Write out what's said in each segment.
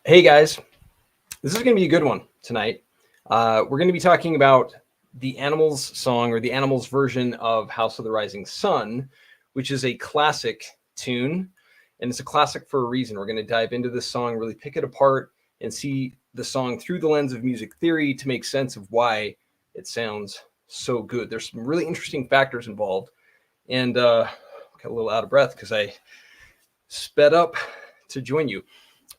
Hey guys, this is going to be a good one tonight. We're going to be talking about the Animals song, or the Animals version of House of the Rising Sun, which is a classic tune. And it's a classic for a reason. We're going to dive into this song, really pick it apart, and see the song through the lens of music theory to make sense of why it sounds so good. There's some really interesting factors involved. And got a little out of breath because I sped up to join you.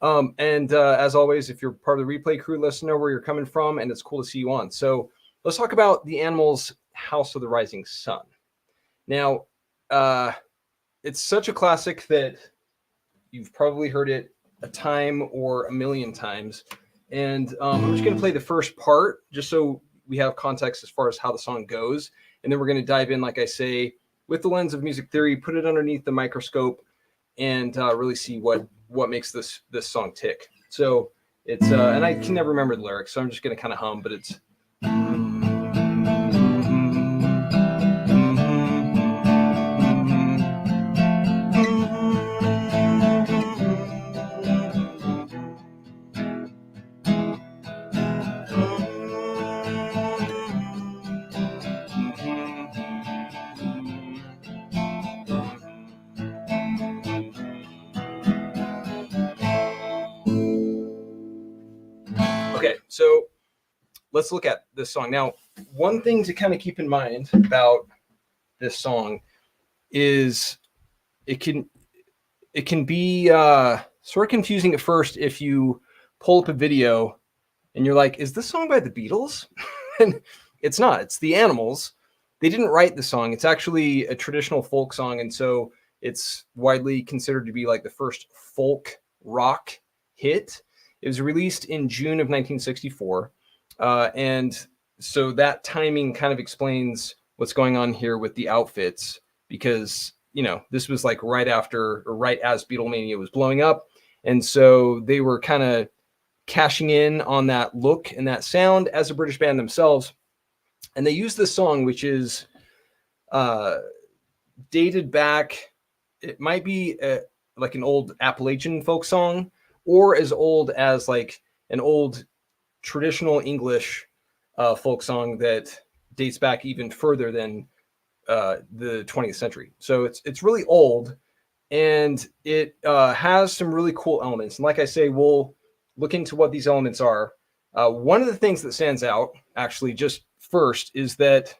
As always, if you're part of the replay crew, let us know where you're coming from, and it's cool to see you on. So let's talk about the Animals' House of the Rising Sun. Now, it's such a classic that you've probably heard it a time or a million times. And I'm just going to play the first part just so we have context as far as how the song goes. And then we're going to dive in, like I say, with the lens of music theory, put it underneath the microscope, and really see what makes this song tick. So it's and I can never remember the lyrics, so I'm just going to kind of hum, but it's okay. So let's look at this song. Now, one thing to kind of keep in mind about this song is it can be sort of confusing at first if you pull up a video and you're like, is this song by the Beatles? And it's not. It's the Animals. They didn't write the song. It's actually a traditional folk song, and so it's widely considered to be like the first folk rock hit. It was released in June of 1964. And so that timing kind of explains what's going on here with the outfits, because, you know, this was like right after or right as Beatlemania was blowing up. And so they were kind of cashing in on that look and that sound as a British band themselves. And they used this song, which is dated back. It might be like an old Appalachian folk song, or as old as like an old traditional English folk song that dates back even further than the 20th century. So it's really old, and it has some really cool elements. And like I say, we'll look into what these elements are. One of the things that stands out, actually, just first, is that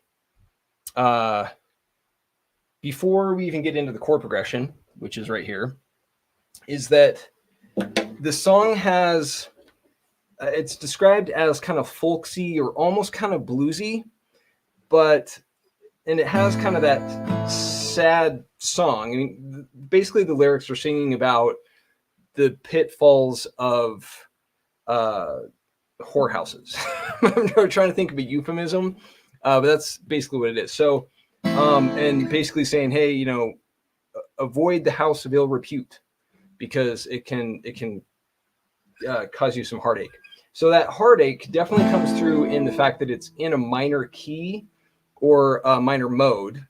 before we even get into the chord progression, which is right here, is that the song has, it's described as kind of folksy or almost kind of bluesy, and it has kind of that sad song. I mean, basically the lyrics are singing about the pitfalls of whorehouses. I'm trying to think of a euphemism, but that's basically what it is. So, and basically saying, hey, you know, avoid the house of ill repute, because it can cause you some heartache. So that heartache definitely comes through in the fact that it's in a minor key or a minor mode,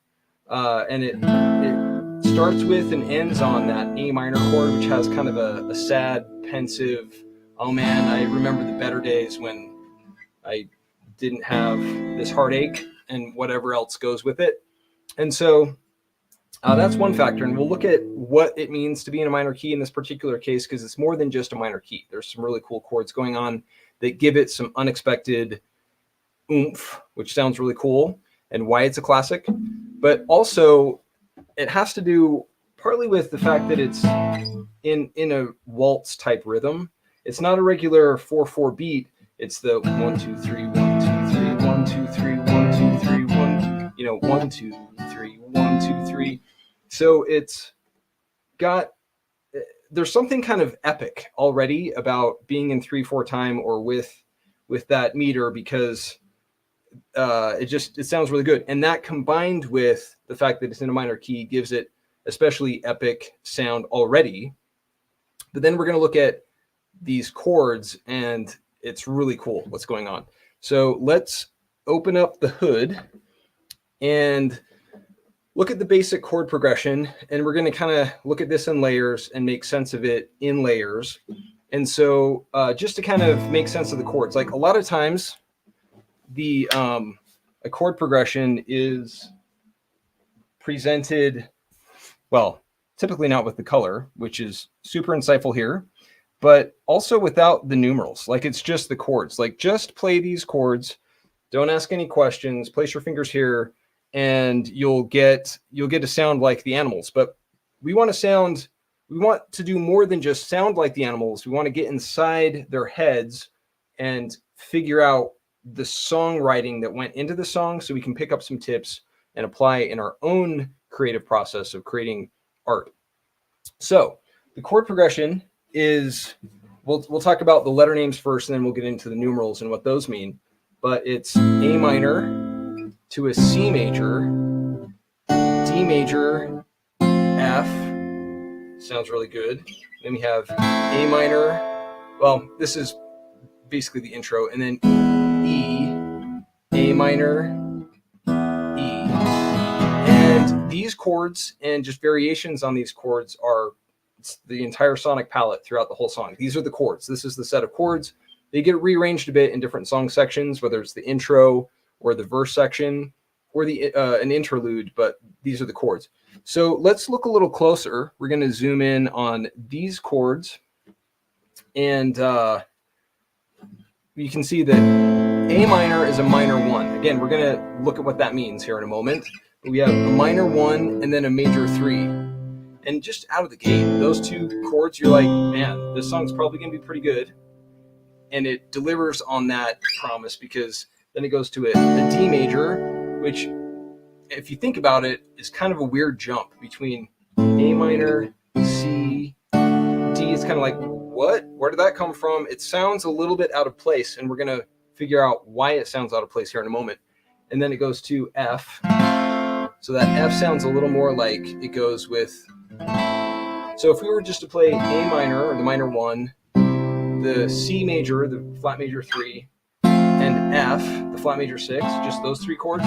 and it starts with and ends on that A minor chord, which has kind of a sad, pensive, oh man, I remember the better days when I didn't have this heartache, and whatever else goes with it. And so that's one factor, and we'll look at what it means to be in a minor key in this particular case, because it's more than just a minor key. There's some really cool chords going on that give it some unexpected oomph, which sounds really cool, and why it's a classic. But also, it has to do partly with the fact that it's in a waltz-type rhythm. It's not a regular 4/4 beat. It's the 1 2 3 1 2 3 1 2 3 1 2 3 1. You know, 1 2 3 1 2 3. So it's got, there's something kind of epic already about being in 3/4 time or with that meter, because it sounds really good. And that, combined with the fact that it's in a minor key, gives it especially epic sound already. But then we're going to look at these chords, and it's really cool what's going on. So let's open up the hood and look at the basic chord progression, and we're going to kind of look at this in layers and make sense of it in layers. And so just to kind of make sense of the chords, like a lot of times the a chord progression is presented, well, typically not with the color, which is super insightful here, but also without the numerals. Like it's just the chords. Like just play these chords, don't ask any questions, place your fingers here, and you'll get a sound like the animals. But we want to do more than just sound like the animals. We want to get inside their heads and figure out the songwriting that went into the song so we can pick up some tips and apply in our own creative process of creating art. So the chord progression is, we'll talk about the letter names first, and then we'll get into the numerals and what those mean. But it's A minor to a C major, D major, F. Sounds really good. Then we have A minor. Well, this is basically the intro. And then E, A minor, E. And these chords and just variations on these chords are the entire sonic palette throughout the whole song. These are the chords. This is the set of chords. They get rearranged a bit in different song sections, whether it's the intro or the verse section or the an interlude, but these are the chords. So let's look a little closer. We're going to zoom in on these chords, and you can see that A minor is a minor 1. Again, we're going to look at what that means here in a moment. We have a minor 1 and then a major 3. And just out of the gate, those two chords, you're like, man, this song's probably going to be pretty good. And it delivers on that promise, because then it goes to a D major, which, if you think about it, is kind of a weird jump between A minor, C, D. It's kind of like, what? Where did that come from? It sounds a little bit out of place, and we're going to figure out why it sounds out of place here in a moment. And then it goes to F. So that F sounds a little more like it goes with... So if we were just to play A minor, or the minor 1, the C major, the flat major 3, and F, the flat major 6, just those 3 chords,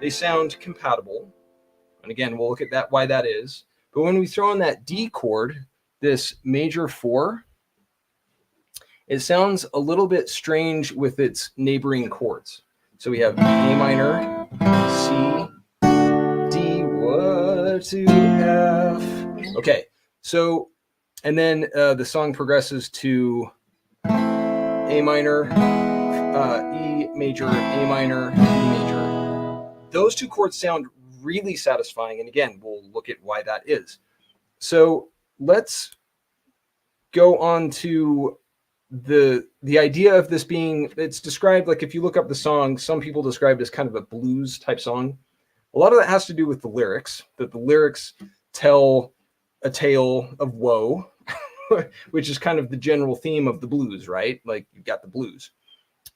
they sound compatible. And again, we'll look at that, why that is. But when we throw in that D chord, this major 4, it sounds a little bit strange with its neighboring chords. So we have A minor, C, D, what to F. Okay, so, and then the song progresses to A minor, E major, A minor, E major. Those two chords sound really satisfying, and again, we'll look at why that is. So let's go on to the idea of this being, it's described, like if you look up the song, some people describe it as kind of a blues type song. A lot of that has to do with the lyrics, that the lyrics tell a tale of woe, which is kind of the general theme of the blues, right? Like you've got the blues.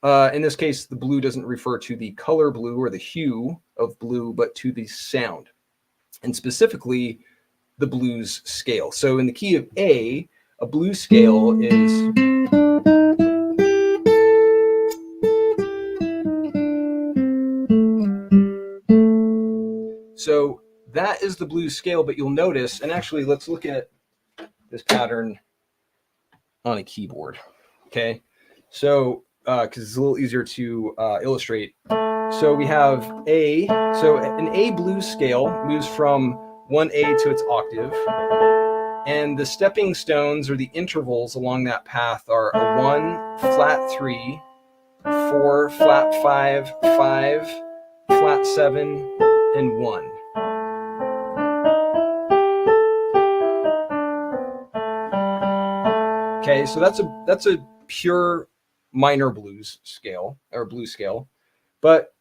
In this case, the blue doesn't refer to the color blue or the hue of blue, but to the sound, and specifically the blues scale. So in the key of A, a blues scale is... So that is the blues scale, but you'll notice, and actually let's look at this pattern on a keyboard, okay? So, because it's a little easier to illustrate. So we have A, so an A blues scale moves from 1A to its octave, and the stepping stones or the intervals along that path are a 1, flat 3, 4, flat 5, 5, flat 7, and 1. Okay, so that's a pure minor blues scale, or blues scale. But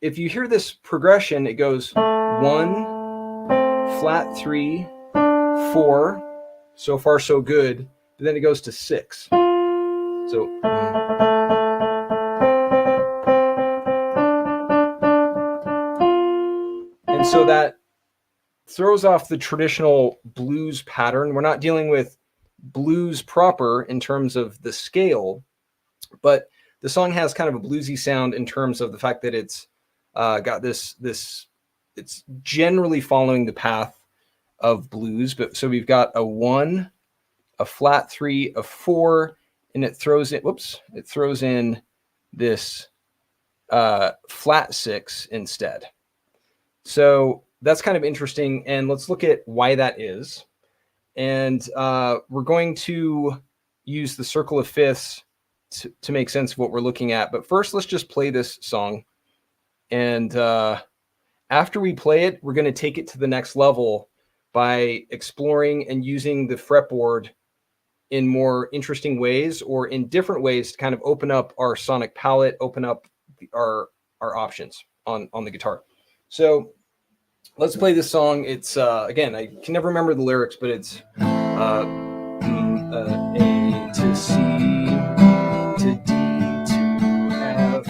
if you hear this progression, it goes 1, flat 3, 4, so far so good, but then it goes to 6. So and so that throws off the traditional blues pattern. We're not dealing with blues proper in terms of the scale, but the song has kind of a bluesy sound in terms of the fact that it's got this it's generally following the path of blues. But so we've got a 1, a flat 3, a 4, and it throws in, it throws in this flat 6 instead. So that's kind of interesting. And let's look at why that is. And we're going to use the circle of fifths to make sense of what we're looking at. But first, let's just play this song. And after we play it, we're going to take it to the next level by exploring and using the fretboard in more interesting ways or in different ways to kind of open up our sonic palette, open up our options on the guitar. So let's play this song. It's again, I can never remember the lyrics, but it's A to C to D to F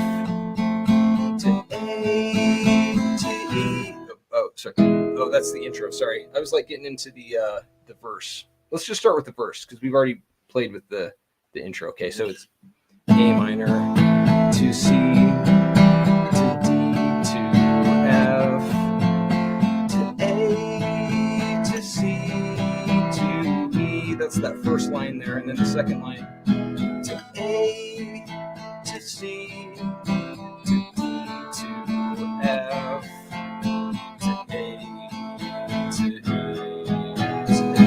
to A to E. Oh, sorry. Oh, that's the intro. Sorry, I was like getting into the verse. Let's just start with the verse because we've already played with the intro. Okay, so it's A minor to C to D to F to A to C to E. That's that first line there, and then the second line to A to C to D to F to A to E.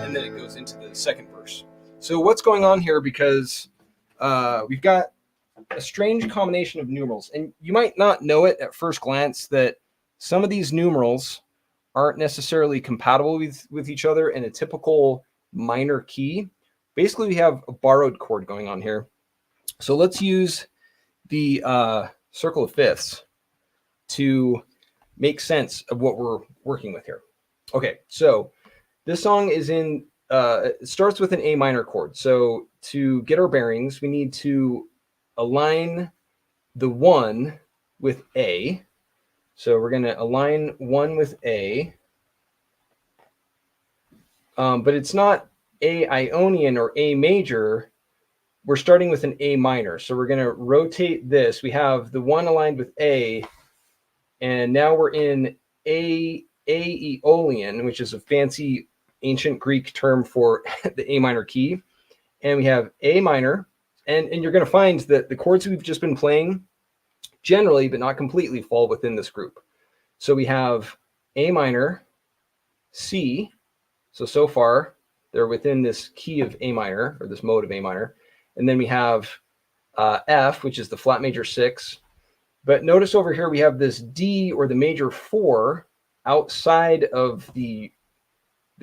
And then it goes into the second verse. So what's going on here? Because we've got a strange combination of numerals, and you might not know it at first glance that some of these numerals aren't necessarily compatible with each other in a typical minor key. Basically, we have a borrowed chord going on here. So let's use the circle of fifths to make sense of what we're working with here. Okay, so this song is in, it starts with an A minor chord. So to get our bearings, we need to align the 1 with A. So we're going to align 1 with A. But it's not A Ionian or A major. We're starting with an A minor. So we're going to rotate this. We have the 1 aligned with A, and now we're in A Aeolian, which is a fancy ancient Greek term for the A minor key. And we have A minor, and you're going to find that the chords we've just been playing generally, but not completely, fall within this group. So we have A minor, C. So far, they're within this key of A minor, or this mode of A minor. And then we have F, which is the flat major 6. But notice over here we have this D, or the major 4, outside of the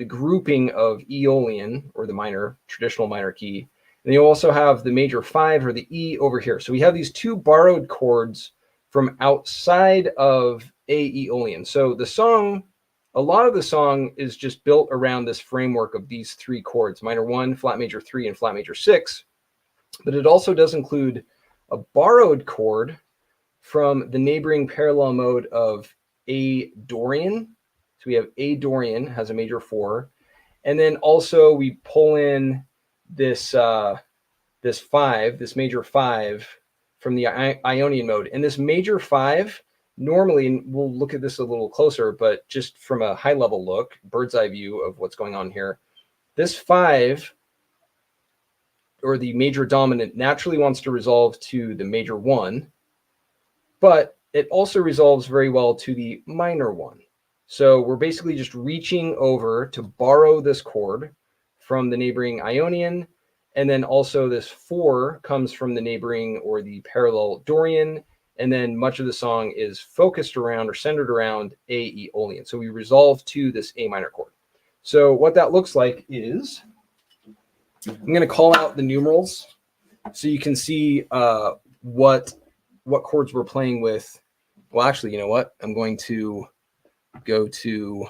grouping of Aeolian, or the minor, traditional minor key. And you also have the major 5, or the E, over here. So we have these two borrowed chords from outside of A Aeolian. So the song, a lot of the song is just built around this framework of these 3 chords, minor 1, flat major 3, and flat major 6. But it also does include a borrowed chord from the neighboring parallel mode of A Dorian. So we have A Dorian has a major 4. And then also we pull in this this 5, this major 5 from the Ionian mode. And this major 5, normally, and we'll look at this a little closer, but just from a high level look, bird's eye view of what's going on here, this 5, or the major dominant, naturally wants to resolve to the major 1, but it also resolves very well to the minor 1. So we're basically just reaching over to borrow this chord from the neighboring Ionian, and then also this 4 comes from the neighboring, or the parallel Dorian, and then much of the song is focused around or centered around A Aeolian. So we resolve to this A minor chord. So what that looks like is, I'm going to call out the numerals so you can see what chords we're playing with. Well, actually, you know what? I'm going to go to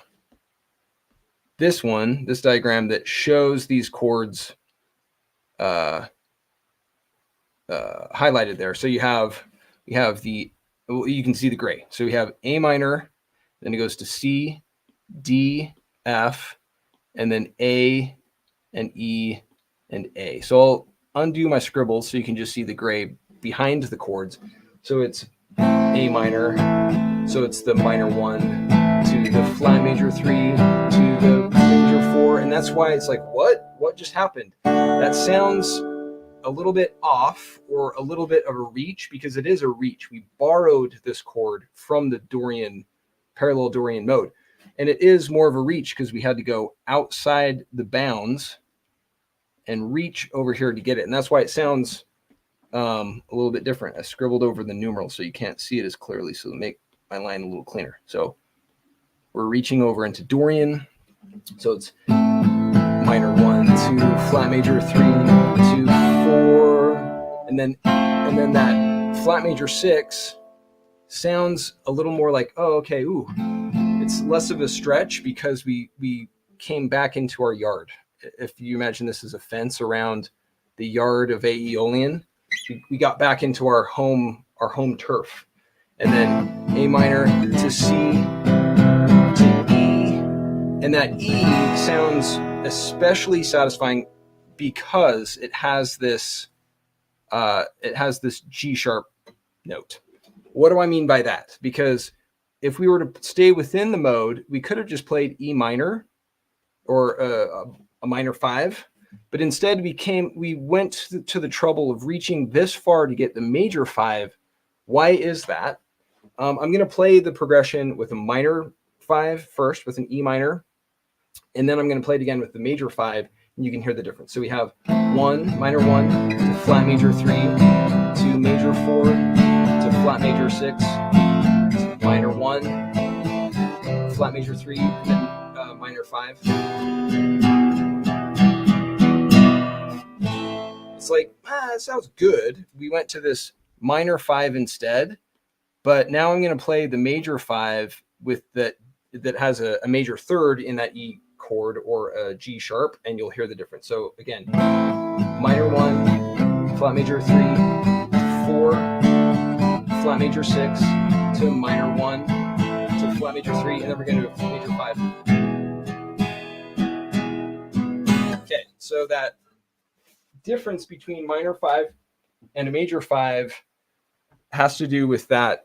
this one, this diagram that shows these chords highlighted there. So you have the, you can see the gray. So we have A minor, then it goes to C, D, F, and then A and E and A. So I'll undo my scribbles so you can just see the gray behind the chords. So it's A minor, so it's the minor 1 to the flat major 3 to the major 4, and that's why it's like, what just happened? That sounds a little bit off, or a little bit of a reach, because it is a reach. We borrowed this chord from the Dorian, parallel Dorian mode, and it is more of a reach because we had to go outside the bounds and reach over here to get it, and that's why it sounds a little bit different. I scribbled over the numeral so you can't see it as clearly, so to make my line a little cleaner. So we're reaching over into Dorian, so it's minor 1 to flat major 3 to 4, and then that flat major 6 sounds a little more like, oh, okay, ooh, it's less of a stretch because we came back into our yard. If you imagine this as a fence around the yard of Aeolian, we got back into our home turf. And then A minor to C to E, and that E sounds especially satisfying because it has this G sharp note. What do I mean by that? Because if we were to stay within the mode, we could have just played E minor or a minor 5, but instead we went to the trouble of reaching this far to get the major 5. Why is that? I'm going to play the progression with a minor 5 first, with an E minor, and then I'm going to play it again with the major 5, and you can hear the difference. So we have 1, minor 1 to flat major 3 to major 4 to flat major 6, minor 1, flat major 3, and then minor 5. It's like, it sounds good. We went to this minor 5 instead, but now I'm going to play the major 5 with that has a major 3rd in that E chord or a G sharp, and you'll hear the difference. So again, minor 1, flat major 3, 4, flat major 6 to minor 1 to flat major 3, and then we're going to do a major 5. Okay, so that difference between minor 5 and a major 5 has to do with that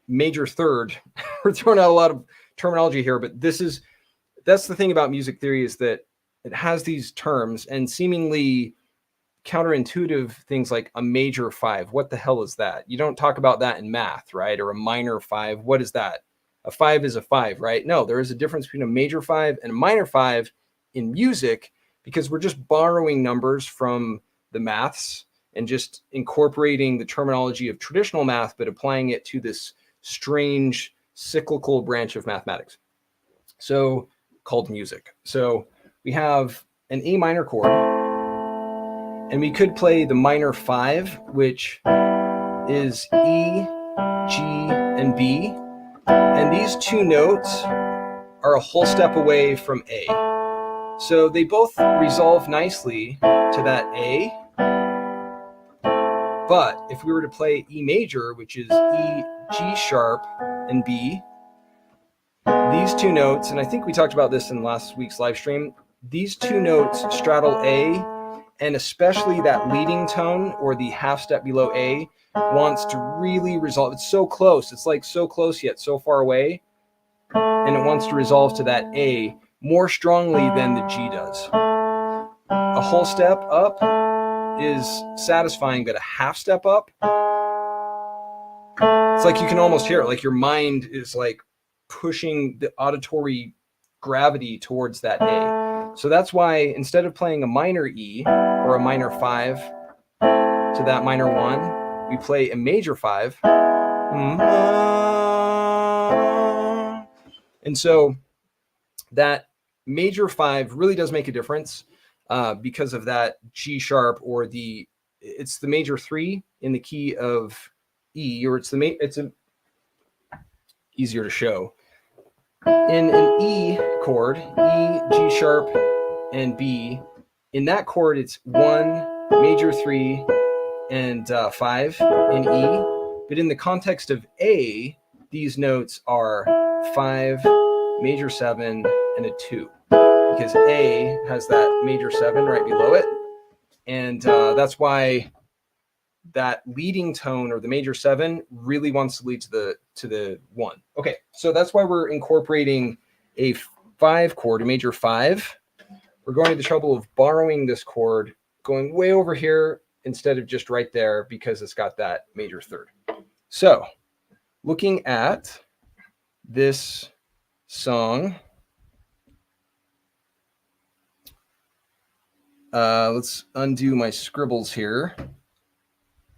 major 3rd. We're throwing out a lot of terminology here, but that's the thing about music theory, is that it has these terms and seemingly counterintuitive things like a major 5. What the hell is that? You don't talk about that in math, right? Or a minor 5. What is that? A 5 is a 5, right? No, there is a difference between a major 5 and a minor 5 in music, because we're just borrowing numbers from the maths and just incorporating the terminology of traditional math, but applying it to this strange cyclical branch of mathematics, so called music. So we have an A minor chord, and we could play the minor 5, which is E, G, and B. And these two notes are a whole step away from A. So they both resolve nicely to that A. But if we were to play E major, which is E, G sharp, and B, these two notes, and I think we talked about this in last week's live stream, these two notes straddle A, and especially that leading tone, or the half step below A, wants to really resolve. It's so close. It's like so close yet so far away. And it wants to resolve to that A more strongly than the G does. A whole step up is satisfying, but a half step up, it's like you can almost hear it. Like your mind is like pushing the auditory gravity towards that A. So that's why instead of playing a minor E or a minor 5 to that minor 1, we play a major 5. And so that major 5 really does make a difference because of that G sharp, or it's the major 3 in the key of E, or it's easier to show. In an E chord, E, G sharp, and B, in that chord it's 1, major 3, and 5 in E. But in the context of A, these notes are 5, major 7, and a 2. Because A has that major 7 right below it. And that's why that leading tone, or the major 7, really wants to lead to the 1. Okay, so that's why we're incorporating a 5 chord, a major 5. We're going to the trouble of borrowing this chord, going way over here instead of just right there, because it's got that major 3rd. So looking at this song, let's undo my scribbles here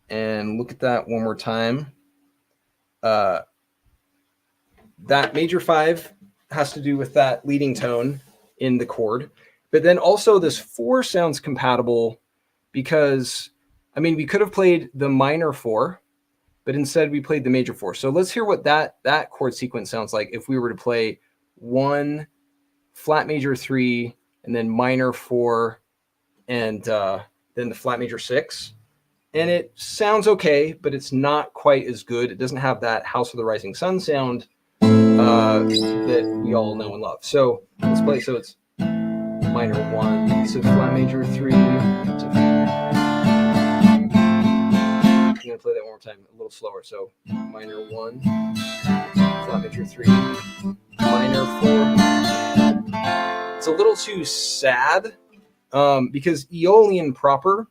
and look at that one more time. That major 5 has to do with that leading tone in the chord, but then also this 4 sounds compatible because, I mean, we could have played the minor 4, but instead we played the major 4. So let's hear what that chord sequence sounds like if we were to play 1, flat major 3, and then minor 4, and then the flat major 6. And it sounds okay, but it's not quite as good. It doesn't have that House of the Rising Sun sound that we all know and love. So let's play. So it's minor 1 to flat major 3 to. I'm gonna play that one more time, a little slower. So minor 1, flat major 3, minor 4. It's a little too sad because Aeolian proper,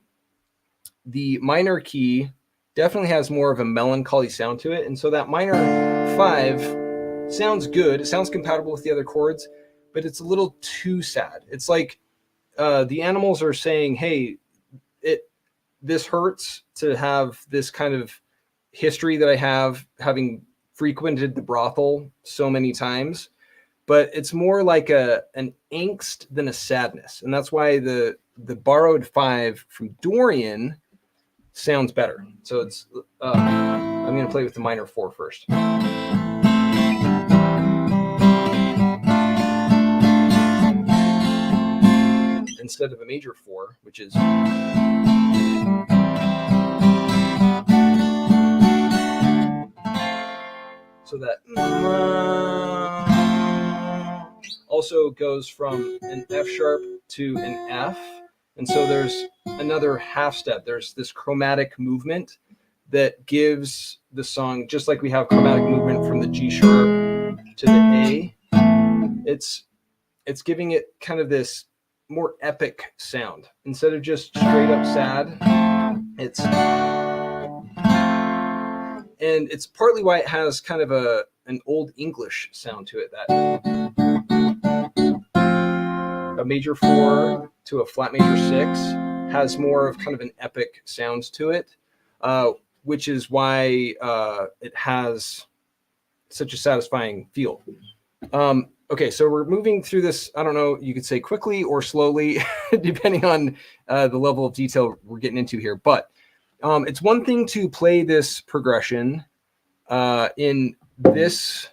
the minor key, definitely has more of a melancholy sound to it. And so that minor 5 sounds good. It sounds compatible with the other chords, but it's a little too sad. It's like the animals are saying, hey, this hurts to have this kind of history that I have, having frequented the brothel so many times. But it's more like an angst than a sadness. And that's why the borrowed 5 from Dorian sounds better. So it's I'm going to play with the minor 4 first. Instead of a major 4, which is so that also goes from an F sharp to an F. And so there's another half step. There's this chromatic movement that gives the song, just like we have chromatic movement from the G sharp to the A, it's giving it kind of this more epic sound. Instead of just straight up sad, and it's partly why it has kind of an old English sound to it, that a major 4 to a flat major 6 has more of kind of an epic sound to it, which is why it has such a satisfying feel. Okay, so we're moving through this, I don't know, you could say quickly or slowly, depending on the level of detail we're getting into here. But it's one thing to play this progression in this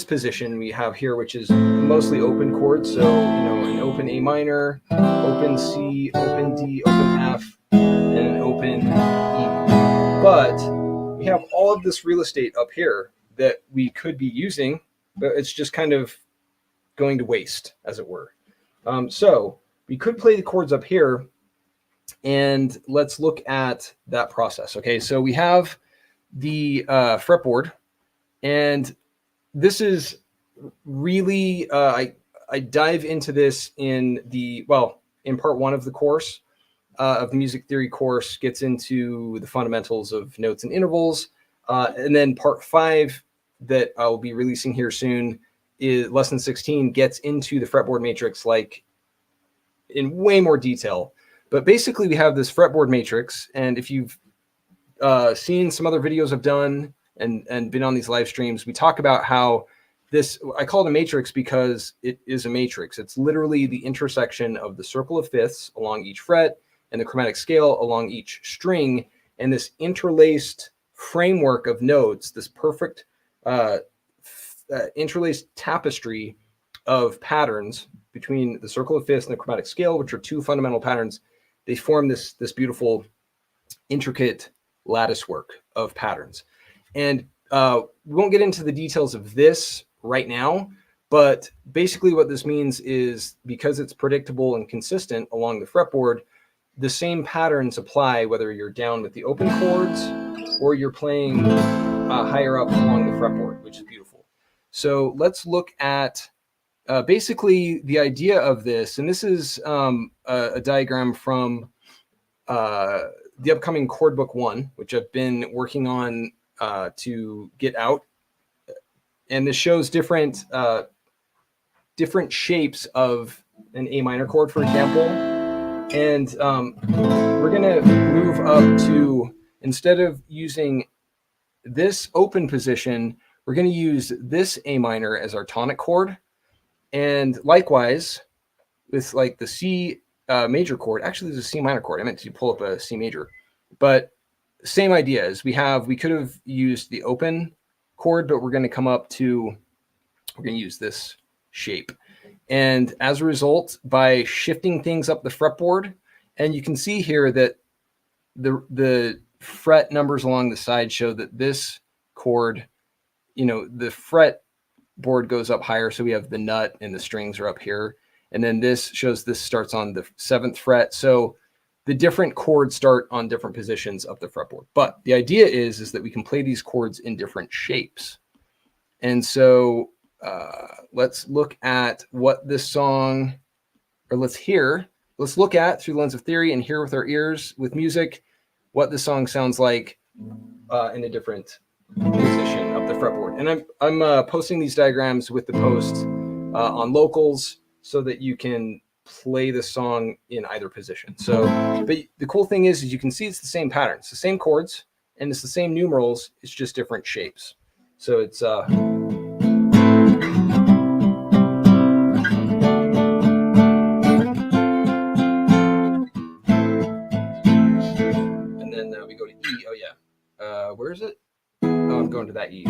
position we have here, which is mostly open chords. So, an open A minor, open C, open D, open F, and an open E. But we have all of this real estate up here that we could be using, but it's just kind of going to waste, as it were. So we could play the chords up here, and let's look at that process. Okay, so we have the fretboard, and this is really, I dive into this in part 1 of the course, of the music theory course, gets into the fundamentals of notes and intervals. And then part 5 that I'll be releasing here soon, is lesson 16, gets into the fretboard matrix, like in way more detail. But basically we have this fretboard matrix, and if you've seen some other videos I've done and been on these live streams, we talk about how this, I call it a matrix because it is a matrix. It's literally the intersection of the circle of fifths along each fret and the chromatic scale along each string, and this interlaced framework of notes, this perfect interlaced tapestry of patterns between the circle of fifths and the chromatic scale, which are 2 fundamental patterns. They form this beautiful, intricate lattice work of patterns. And we won't get into the details of this right now, but basically what this means is, because it's predictable and consistent along the fretboard, the same patterns apply whether you're down with the open chords or you're playing higher up along the fretboard, which is beautiful. So let's look at basically the idea of this. And this is a diagram from the upcoming chord book 1, which I've been working on to get out. And this shows different shapes of an A minor chord, for example. And we're going to move up to, instead of using this open position, we're going to use this A minor as our tonic chord. And likewise, with like the C major chord, actually there's a C minor chord. I meant to pull up a C major, but same idea as we could have used the open chord, but we're going to come up to, we're going to use this shape. And as a result, by shifting things up the fretboard, and you can see here that the fret numbers along the side show that this chord, the fretboard goes up higher. So we have the nut and the strings are up here. And then this shows this starts on the 7th fret. So the different chords start on different positions of the fretboard. But the idea is that we can play these chords in different shapes. And so let's look at what this song, or let's look at through the lens of theory and hear with our ears with music what the song sounds like in a different position of the fretboard. And I'm posting these diagrams with the post on locals so that you can play the song in either position. So, but the cool thing is you can see it's the same pattern. It's the same chords and it's the same numerals. It's just different shapes. So it's and then we go to E. Oh yeah. Where is it? Oh, I'm going to that E.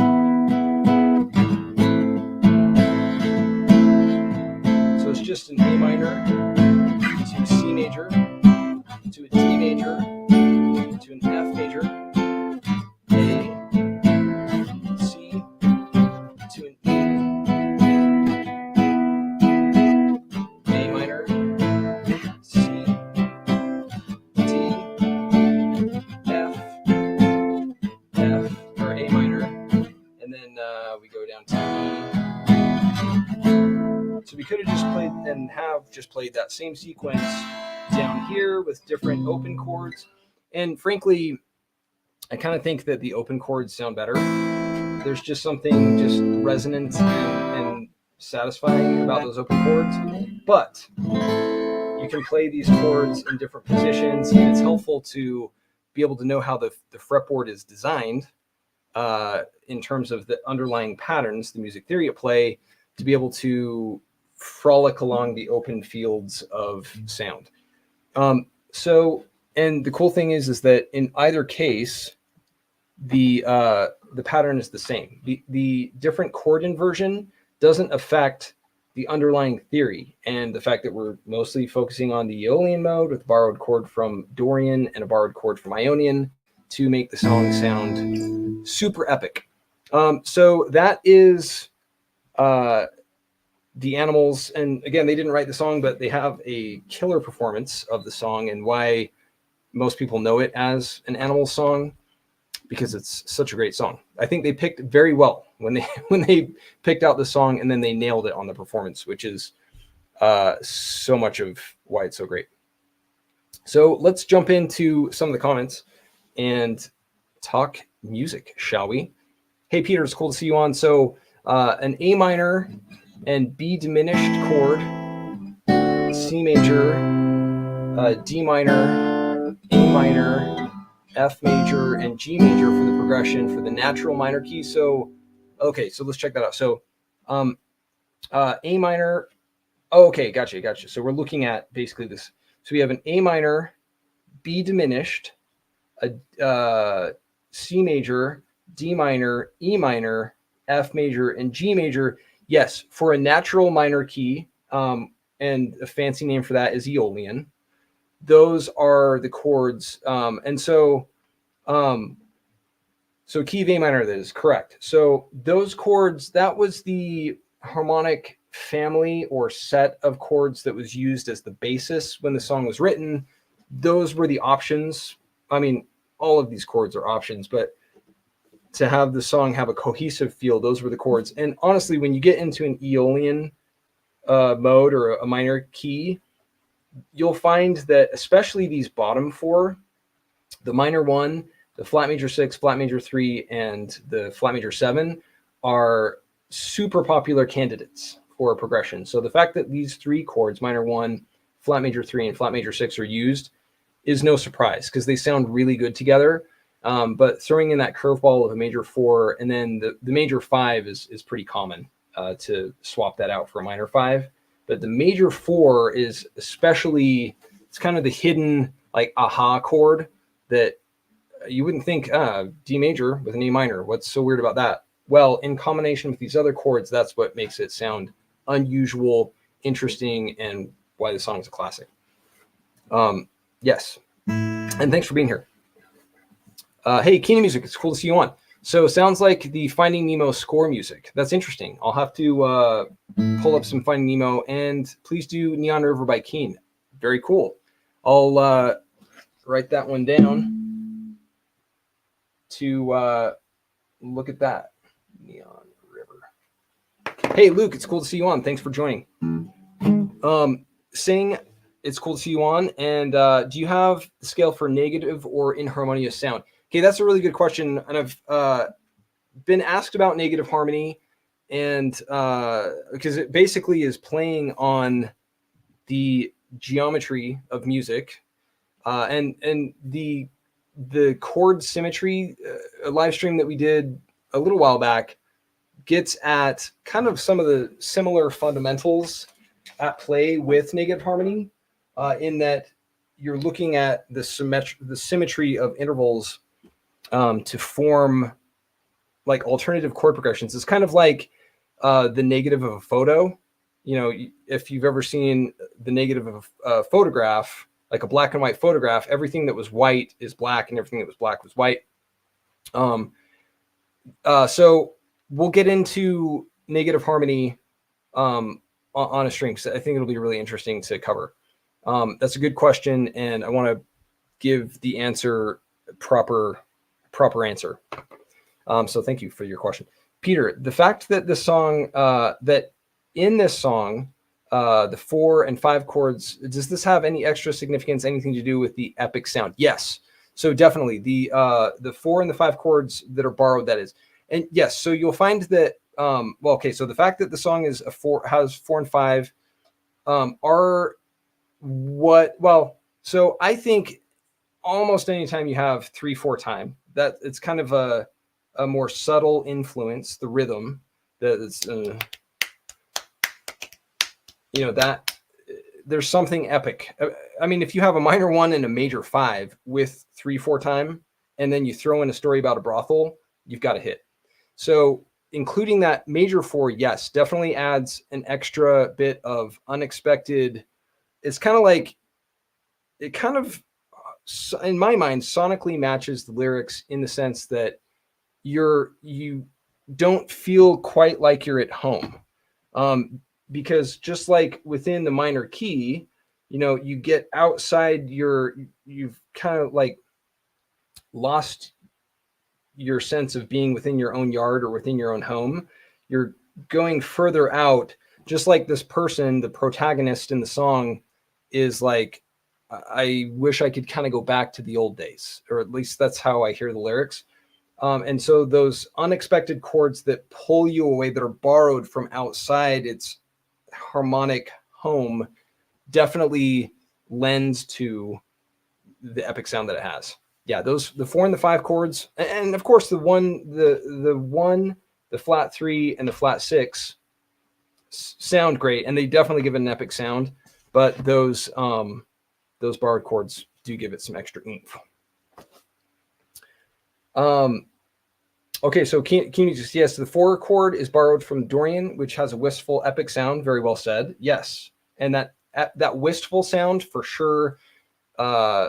So it's just an A minor to a C major to a D major to an F major, A, C to an E, A minor, C, D, F, or A minor, and then we go down to E. So we could have just played and have just played that same sequence down here with different open chords. And frankly, I kind of think that the open chords sound better. There's just something just resonant and satisfying about those open chords. But you can play these chords in different positions, and it's helpful to be able to know how the fretboard is designed in terms of the underlying patterns, the music theory at play, to be able to frolic along the open fields of sound. And the cool thing is that in either case, the pattern is the same. The different chord inversion doesn't affect the underlying theory, and the fact that we're mostly focusing on the Aeolian mode with a borrowed chord from Dorian and a borrowed chord from Ionian to make the song sound super epic. So that is the Animals. And again, they didn't write the song, but they have a killer performance of the song, and why most people know it as an Animals song, because it's such a great song. I think they picked very well when they picked out the song, and then they nailed it on the performance, which is so much of why it's so great. So let's jump into some of the comments and talk music, shall we? Hey, Peter, it's cool to see you on. So an A minor and B diminished chord, C major, D minor, A minor, F major, and G major for the progression for the natural minor key. So, okay, so let's check that out. So A minor, oh, okay, gotcha. So we're looking at basically this. So we have an A minor, B diminished, a C major, D minor, E minor, F major, and G major. Yes, for a natural minor key, and a fancy name for that is Aeolian. Those are the chords, and so key of A minor, that is correct. So those chords, that was the harmonic family or set of chords that was used as the basis when the song was written. those were the options. I mean, all of these chords are options, but to have the song have a cohesive feel, those were the chords. And honestly, when you get into an Aeolian mode or a minor key, you'll find that especially these bottom four, the minor 1, the flat major 6, flat major 3, and the flat major 7 are super popular candidates for a progression. So the fact that these 3 chords, minor 1, flat major 3, and flat major 6 are used is no surprise because they sound really good together. But throwing in that curveball of a major 4 and then the major 5 is pretty common to swap that out for a minor 5. But the major 4 is especially, it's kind of the hidden like aha chord that you wouldn't think, D major with an A minor. What's so weird about that? Well, in combination with these other chords, that's what makes it sound unusual, interesting, and why the song is a classic. Yes. And thanks for being here. Hey, Keenan Music, it's cool to see you on. So sounds like the Finding Nemo score music. That's interesting. I'll have to pull up some Finding Nemo, and please do Neon River by Keen. Very cool. I'll write that one down to look at that. Neon River. Hey, Luke, it's cool to see you on. Thanks for joining. Sing, it's cool to see you on. And do you have the scale for negative or inharmonious sound? Okay, that's a really good question. And I've been asked about negative harmony, and because it basically is playing on the geometry of music, and the chord symmetry, a live stream that we did a little while back gets at kind of some of the similar fundamentals at play with negative harmony, in that you're looking at the symmetry of intervals to form like alternative chord progressions. It's kind of like the negative of a photo. You know, if you've ever seen the negative of a photograph, like a black and white photograph, everything that was white is black and everything that was black was white. So we'll get into negative harmony on a string, because I think it'll be really interesting to cover. That's a good question, and I want to give the answer proper answer. So thank you for your question, Peter. The fact that the song that in this song, the 4 and 5 chords, does this have any extra significance? Anything to do with the epic sound? Yes. So definitely the 4 and the 5 chords that are borrowed. That is, and yes. So you'll find that. Well, okay. So the fact that the song is has 4 and 5 are what? Well, so I think almost anytime you have 3/4 time, that it's kind of a more subtle influence, the rhythm that's that there's something epic. I mean, if you have a minor 1 and a major 5 with 3/4 time, and then you throw in a story about a brothel, you've got a hit. So including that major 4, yes, definitely adds an extra bit of unexpected. It's kind of like, it kind of, in my mind, sonically matches the lyrics in the sense that you don't feel quite like you're at home. Because just like within the minor key, you get outside you've kind of like lost your sense of being within your own yard or within your own home. You're going further out, just like this person, the protagonist in the song, is like, I wish I could kind of go back to the old days, or at least that's how I hear the lyrics. And so those unexpected chords that pull you away, that are borrowed from outside its harmonic home, definitely lends to the epic sound that it has. Yeah, the 4 and the 5 chords, and of course the 1, the flat 3, and the flat 6 sound great, and they definitely give it an epic sound. But those borrowed chords do give it some extra oomph. Okay, so yes, the 4 chord is borrowed from Dorian, which has a wistful epic sound. Very well said. Yes, and that wistful sound for sure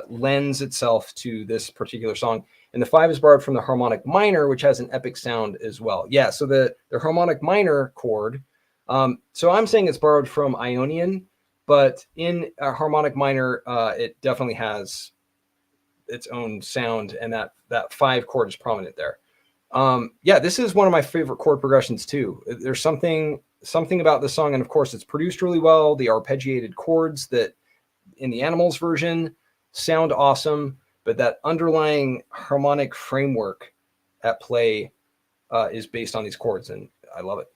lends itself to this particular song. And the 5 is borrowed from the harmonic minor, which has an epic sound as well. Yeah, so the harmonic minor chord. So I'm saying it's borrowed from Ionian. but in a harmonic minor, it definitely has its own sound, and that 5 chord is prominent there. Yeah, this is one of my favorite chord progressions too. There's something about the song, and of course it's produced really well. The arpeggiated chords that in the Animals version sound awesome, but that underlying harmonic framework at play is based on these chords, and I love it.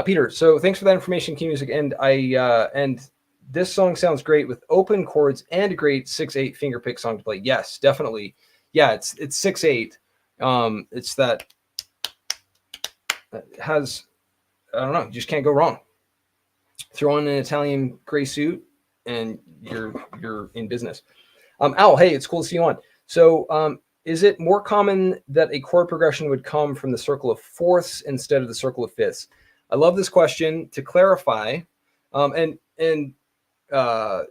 Peter, so thanks for that information, Key Music, and and this song sounds great with open chords and a great 6/8 fingerpick song to play. Yes, definitely. Yeah, it's 6/8. It's that has, I don't know, you just can't go wrong. Throw on an Italian gray suit and you're in business. Al, hey, it's cool to see you on. So is it more common that a chord progression would come from the circle of fourths instead of the circle of fifths? I love this question. To clarify, and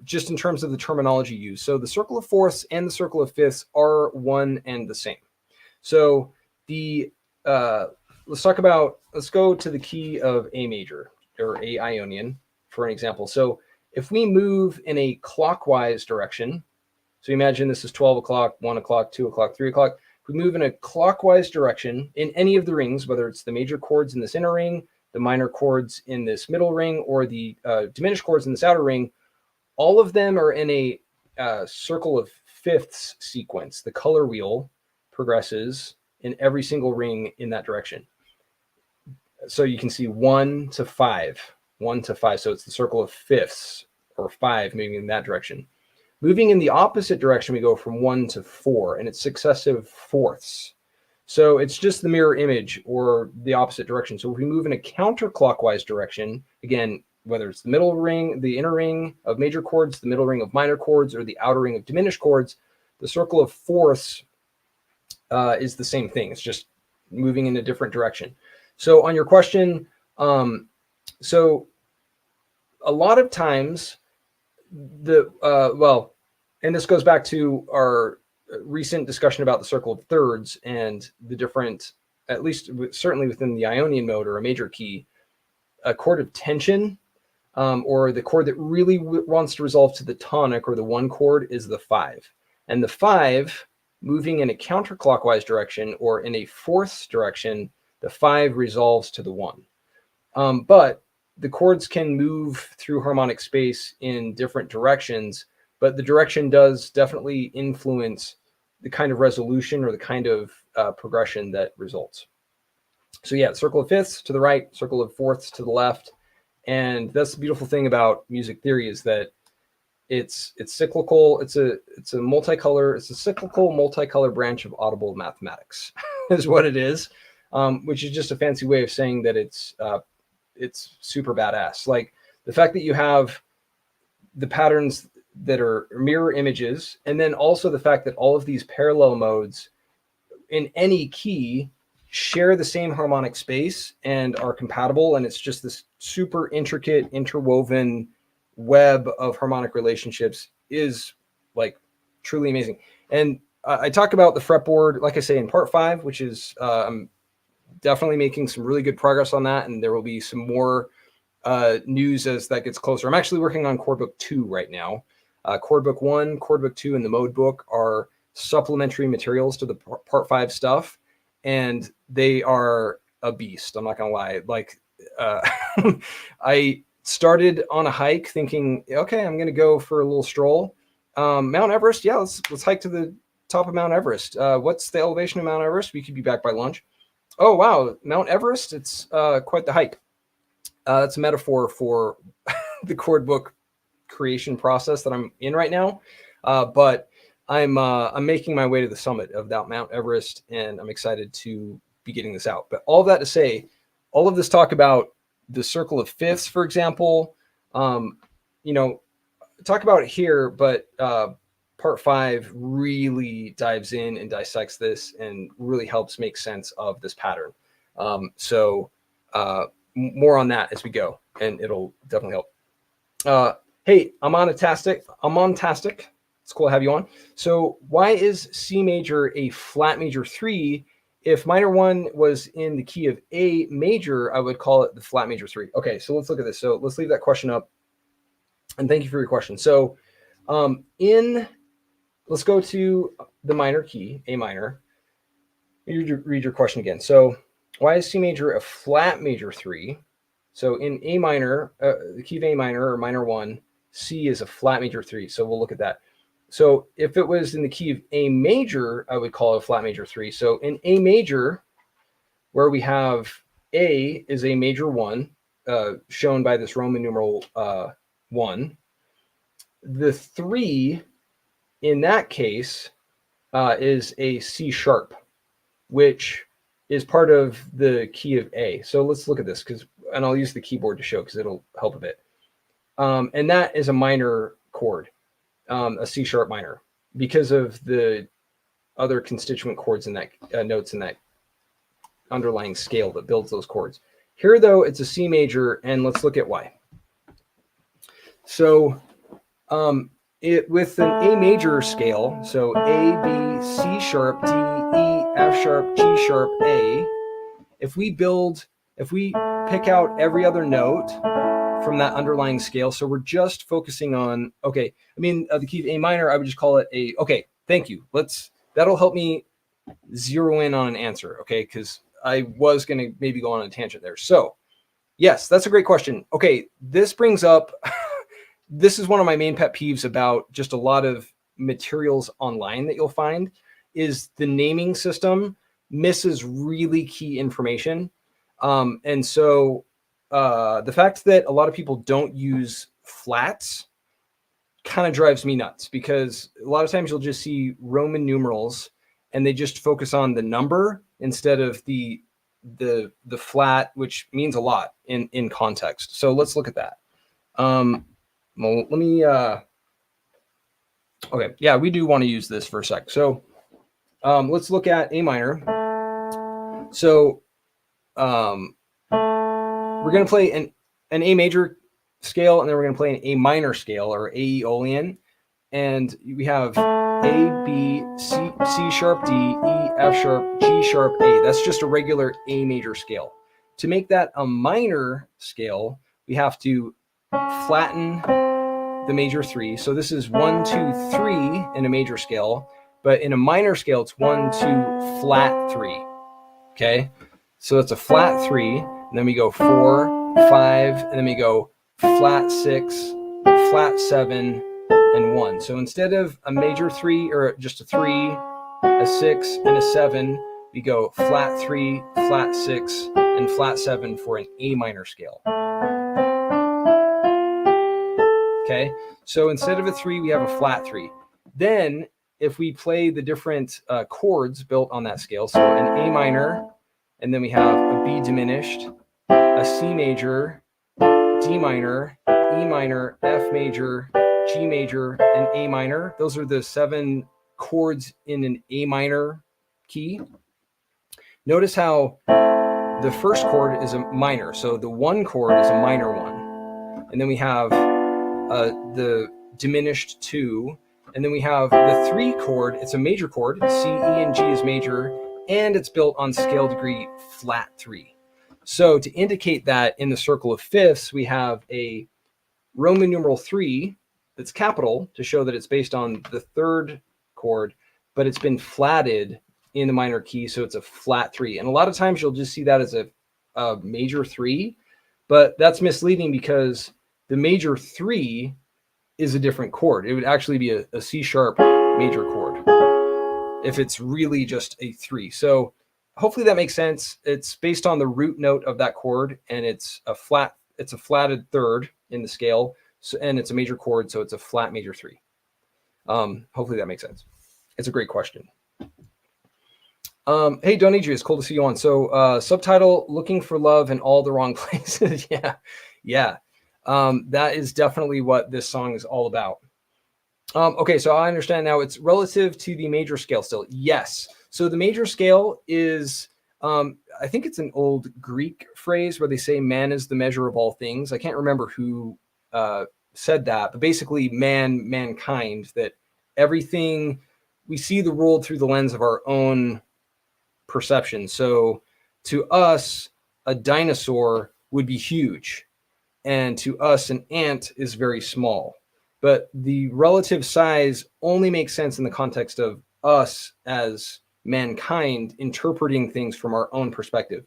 just in terms of the terminology used, so the circle of fourths and the circle of fifths are one and the same. So the let's go to the key of A major or A Ionian for an example. So if we move in a clockwise direction, so imagine this is 12 o'clock, 1 o'clock, 2 o'clock, 3 o'clock. If we move in a clockwise direction in any of the rings, whether it's the major chords in this inner ring, the minor chords in this middle ring, or the diminished chords in this outer ring, all of them are in a circle of fifths sequence. The color wheel progresses in every single ring in that direction. So you can see 1 to 5, 1 to 5. So it's the circle of fifths or 5 moving in that direction. Moving in the opposite direction, we go from 1 to 4, and it's successive fourths. So it's just the mirror image or the opposite direction. So if we move in a counterclockwise direction, again, whether it's the middle ring, the inner ring of major chords, the middle ring of minor chords, or the outer ring of diminished chords, the circle of fourths is the same thing. It's just moving in a different direction. So on your question, so a lot of times and this goes back to our recent discussion about the circle of thirds and the different, at least certainly within the Ionian mode or a major key, a chord of tension or the chord that really wants to resolve to the tonic or the 1 chord is the 5. And the 5 moving in a counterclockwise direction or in a fourths direction, the 5 resolves to the 1. But the chords can move through harmonic space in different directions, but the direction does definitely influence the kind of resolution or the kind of progression that results. So yeah, circle of fifths to the right, circle of fourths to the left. And that's the beautiful thing about music theory is that it's cyclical. It's a cyclical multicolor branch of audible mathematics is what it is, which is just a fancy way of saying that it's super badass. Like the fact that you have the patterns that are mirror images, and then also the fact that all of these parallel modes in any key share the same harmonic space and are compatible. And it's just this super intricate, interwoven web of harmonic relationships is like truly amazing. And I talk about the fretboard, like I say, in part 5, which is I'm definitely making some really good progress on that. And there will be some more news as that gets closer. I'm actually working on chord book 2 right now. Chord book 1, chord book 2, and the mode book are supplementary materials to the part 5 stuff. And they are a beast. I'm not going to lie. Like I started on a hike thinking, okay, I'm going to go for a little stroll. Mount Everest. Yeah, let's hike to the top of Mount Everest. What's the elevation of Mount Everest? We could be back by lunch. Oh, wow. Mount Everest. It's quite the hike. That's a metaphor for the chord book creation process that I'm in right now. But I'm making my way to the summit of that Mount Everest, and I'm excited to be getting this out. But all of that to say, all of this talk about the circle of fifths, for example, talk about it here, but part 5 really dives in and dissects this and really helps make sense of this pattern. So more on that as we go, and it'll definitely help. Hey, I'm on tastic. It's cool to have you on. So why is C major a flat major 3? If minor 1 was in the key of A major, I would call it the flat major 3. Okay, so let's look at this. So let's leave that question up. And thank you for your question. So let's go to the minor key, A minor. Read your question again. So why is C major a flat major 3? So in A minor, the key of A minor or minor 1, C is a flat major 3. So we'll look at that. So if it was in the key of A major, I would call it a flat major 3. So in A major, where we have A is a major 1, shown by this Roman numeral 1, the 3 in that case is a C sharp, which is part of the key of A. So let's look at this, and I'll use the keyboard to show because it'll help a bit. And that is a minor chord, a C sharp minor, because of the other constituent chords in that notes in that underlying scale that builds those chords. Here, though, it's a C major, and let's look at why. So with an A major scale, so A, B, C sharp, D, E, F sharp, G sharp, A, if we pick out every other note from that underlying scale, so we're just focusing on, the key of A minor, I would just call it a, okay, thank you. That'll help me zero in on an answer, okay? Because I was going to maybe go on a tangent there. So, yes, that's a great question. Okay, this brings up, this is one of my main pet peeves about just a lot of materials online that you'll find, is the naming system misses really key information. And so the fact that a lot of people don't use flats kind of drives me nuts, because a lot of times you'll just see Roman numerals and they just focus on the number instead of the flat, which means a lot in context. So let's look at that. Well, let me, okay, yeah, we do want to use this for a sec. So let's look at A minor. So we're going to play an A major scale, and then we're going to play an A minor scale, or Aeolian. And we have A, B, C, C sharp, D, E, F sharp, G sharp, A. That's just a regular A major scale. To make that a minor scale, we have to flatten the major 3. So this is 1, 2, 3 in a major scale, but in a minor scale, it's 1, 2, flat 3. Okay, so it's a flat 3, and then we go 4, 5, and then we go flat 6, flat 7, and 1. So instead of a major 3, or just a 3, a 6, and a 7, we go flat 3, flat 6, and flat 7 for an A minor scale. Okay, so instead of a 3, we have a flat 3. Then if we play the different chords built on that scale, so an A minor, and then we have a B diminished, a C major, D minor, E minor, F major, G major, and A minor. Those are the 7 chords in an A minor key. Notice how the first chord is a minor, so the 1 chord is a minor 1. And then we have the diminished 2, and then we have the 3 chord. It's a major chord. C, E, and G is major, and it's built on scale degree flat 3. So to indicate that in the circle of fifths, we have a Roman numeral 3 that's capital to show that it's based on the 3rd chord, but it's been flatted in the minor key, so it's a flat 3. And a lot of times you'll just see that as a major 3, but that's misleading because the major 3 is a different chord. It would actually be a C sharp major chord if it's really just a 3. So hopefully that makes sense. It's based on the root note of that chord, and it's a flatted 3rd in the scale, and it's a major chord, so it's a flat major 3. Hopefully that makes sense. It's a great question. Hey, Donadrius, cool to see you on. So subtitle, Looking for Love in All the Wrong Places. Yeah. That is definitely what this song is all about. Okay, so I understand now it's relative to the major scale still. Yes. So the major scale is, I think it's an old Greek phrase where they say man is the measure of all things. I can't remember who said that, but basically mankind, that everything, we see the world through the lens of our own perception. So to us, a dinosaur would be huge. and to us, an ant is very small. But the relative size only makes sense in the context of us as mankind interpreting things from our own perspective.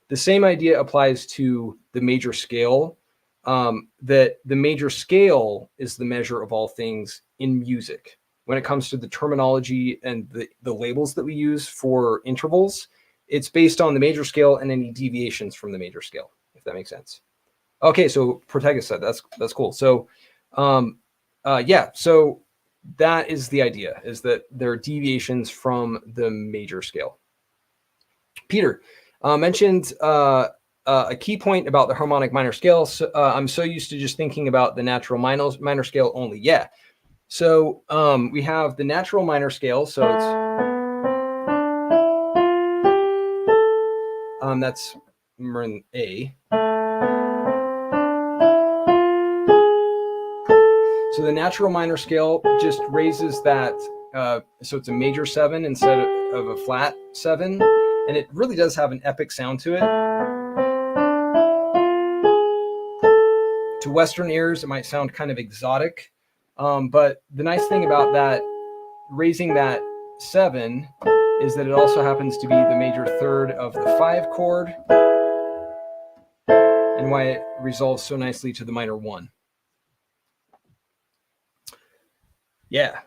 The same idea applies to the major scale, that the major scale is the measure of all things in music. When it comes to the terminology and the labels that we use for intervals, it's based on the major scale and any deviations from the major scale, if that makes sense. Okay, so Protagonist said that's cool. So yeah, so that is the idea, is that there are deviations from the major scale. Peter mentioned a key point about the harmonic minor scale. So, I'm so used to just thinking about the natural minor scale only. Yeah. So we have the natural minor scale. So it's that's in A. So the natural minor scale just raises that. So it's a major 7 instead of a flat 7. And it really does have an epic sound to it. To Western ears, it might sound kind of exotic. But the nice thing about that, raising that 7, is that it also happens to be the major third of the 5 chord, and why it resolves so nicely to the minor 1. Yeah,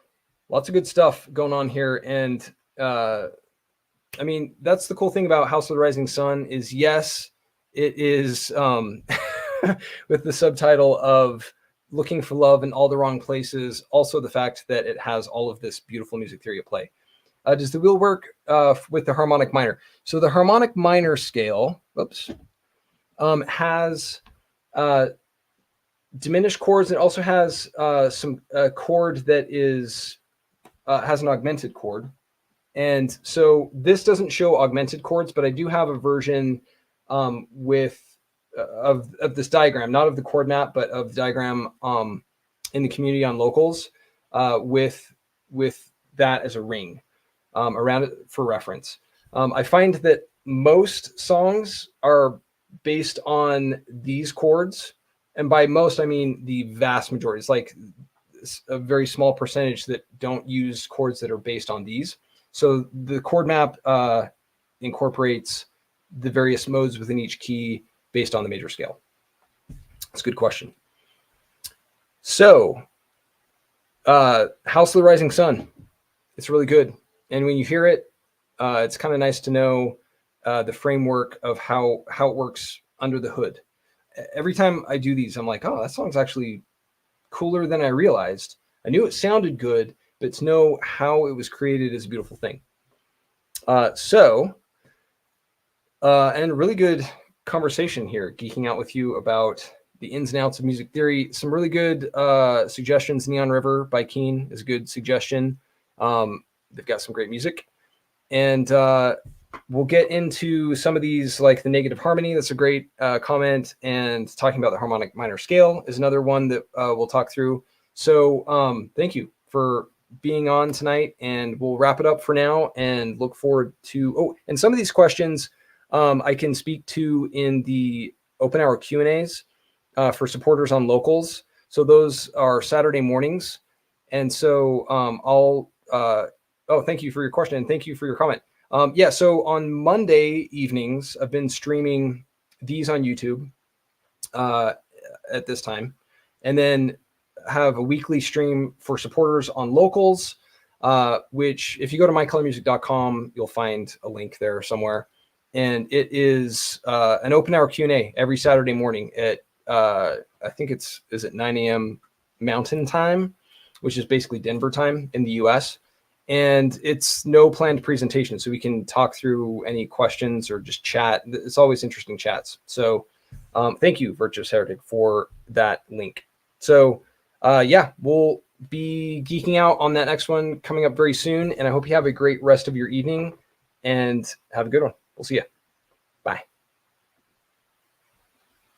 lots of good stuff going on here. And I mean, that's the cool thing about House of the Rising Sun is, yes, it is with the subtitle of Looking for Love in All the Wrong Places. Also the fact that it has all of this beautiful music theory at play. Does the wheel work with the harmonic minor? So the harmonic minor scale, has diminished chords. It also has some chord that is has an augmented chord. And so this doesn't show augmented chords, but I do have a version with of this diagram, not of the chord map, but of the diagram in the community on locals with that as a ring around it for reference. I find that most songs are based on these chords, and by most I mean the vast majority. It's like a very small percentage that don't use chords that are based on these. So the chord map incorporates the various modes within each key based on the major scale. That's a good question. So House of the Rising Sun, it's really good. And when you hear it, it's kind of nice to know the framework of how it works under the hood. Every time I do these, I'm like, oh, that song's actually cooler than I realized. I knew it sounded good, but to know how it was created is a beautiful thing. And really good conversation here, geeking out with you about the ins and outs of music theory. Some really good suggestions. Neon River by Keen is a good suggestion. They've got some great music. And we'll get into some of these, like the negative harmony. That's a great comment. And talking about the harmonic minor scale is another one that we'll talk through. So thank you for being on tonight, and we'll wrap it up for now and look forward to, and some of these questions I can speak to in the open hour Q&As for supporters on locals. So those are Saturday mornings. And so thank you for your question, and thank you for your comment. Yeah, so on Monday evenings, I've been streaming these on YouTube at this time, and then have a weekly stream for supporters on locals, which if you go to mycolormusic.com, you'll find a link there somewhere. And it is an open hour Q&A every Saturday morning at, I think is it 9 a.m. Mountain Time, which is basically Denver time in the US. And it's no planned presentation, so we can talk through any questions or just chat. It's always interesting chats. So thank you, Virtuous Heretic, for that link. So yeah, we'll be geeking out on that next one coming up very soon. And I hope you have a great rest of your evening and have a good one. We'll see you.